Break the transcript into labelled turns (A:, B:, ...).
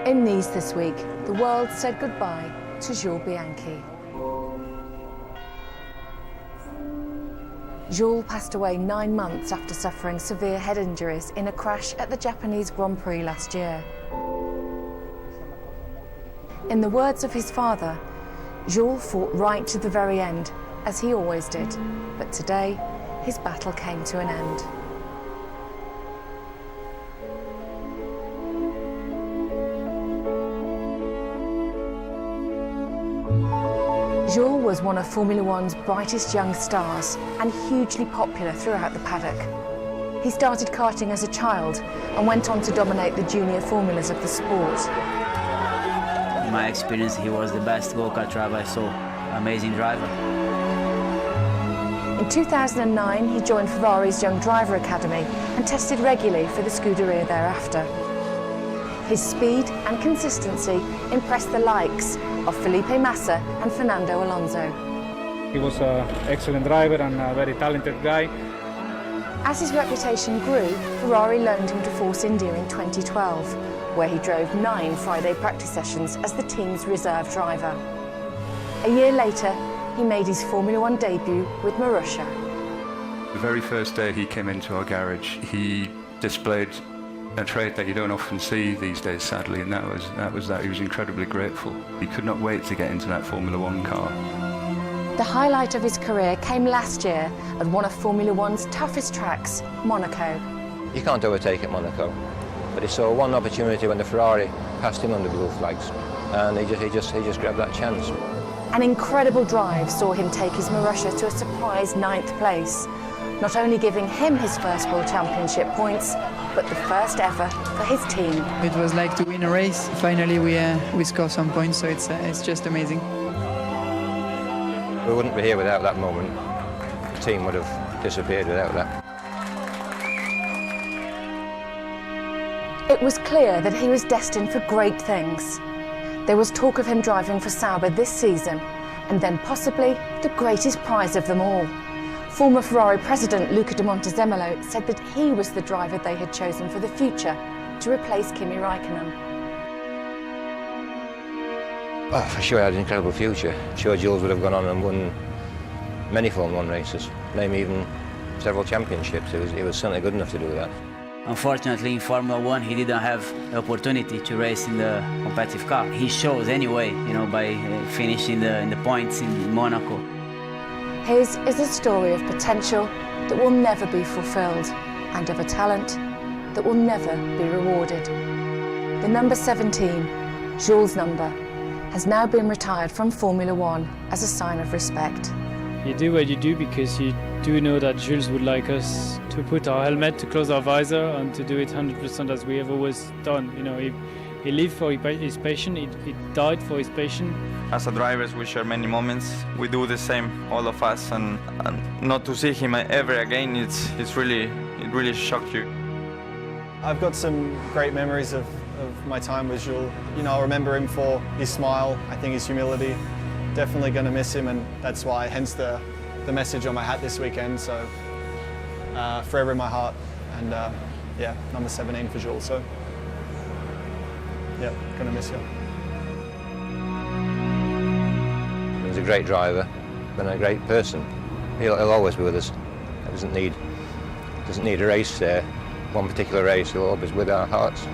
A: In Nice this week, the world said goodbye to Jules Bianchi. Jules passed away 9 months after suffering severe head injuries in a crash at the Japanese Grand Prix last year. In the words of his father, Jules fought right to the very end, as he always did, but today his battle came to an end. Jules was one of Formula One's brightest young stars and hugely popular throughout the paddock. He started karting as a child and went on to dominate the junior formulas of the sport.
B: In my experience, he was the best go-kart driver I saw. Amazing driver.
A: In 2009, he joined Ferrari's Young Driver Academy and tested regularly for the Scuderia thereafter. His speed and consistency impressed the likes of Felipe Massa and Fernando Alonso.
C: He was an excellent driver and a very talented guy.
A: As his reputation grew, Ferrari loaned him to Force India in 2012, where he drove 9 Friday practice sessions as the team's reserve driver. A year later, he made his Formula One debut with Marussia.
D: The very first day he came into our garage, he displayed a trait that you don't often see these days, sadly, and that was that he was incredibly grateful. He could not wait to get into that Formula One car.
A: The highlight of his career came last year at one of Formula One's toughest tracks, Monaco.
E: You can't overtake at Monaco, but he saw one opportunity when the Ferrari passed him under blue flags, and he just grabbed that chance.
A: An incredible drive saw him take his Marussia to a surprise 9th place, not only giving him his first World Championship points, but the first ever for his team.
F: It was like to win a race. Finally, we score some points, so it's just amazing.
E: We wouldn't be here without that moment. The team would have disappeared without that.
A: It was clear that he was destined for great things. There was talk of him driving for Sauber this season, and then possibly the greatest prize of them all. Former Ferrari president Luca de Montezemolo said that he was the driver they had chosen for the future to replace Kimi Raikkonen.
E: Oh, for sure, he had an incredible future. I'm sure Jules would have gone on and won many Formula One races, maybe even several championships. He was certainly good enough to do that.
B: Unfortunately, in Formula One, he didn't have the opportunity to race in the competitive car. He shows anyway, by finishing in the points in Monaco.
A: His is a story of potential that will never be fulfilled and of a talent that will never be rewarded. The number 17, Jules' number, has now been retired from Formula One as a sign of respect.
C: You do what you do because you do know that Jules would like us to put our helmet, to close our visor, and to do it 100% as we have always done. He lived for his passion, he died for his passion.
G: As a drivers, we share many moments. We do the same, all of us, and not to see him ever again, it really shocked you.
H: I've got some great memories of my time with Jules. I remember him for his smile, I think his humility. Definitely going to miss him, and that's why, hence the message on my hat this weekend. So forever in my heart, and yeah, number 17 for Jules. So yeah, going to miss you.
E: He's a great driver and a great person. He'll always be with us. He doesn't need a race there, one particular race. He'll always be with our hearts.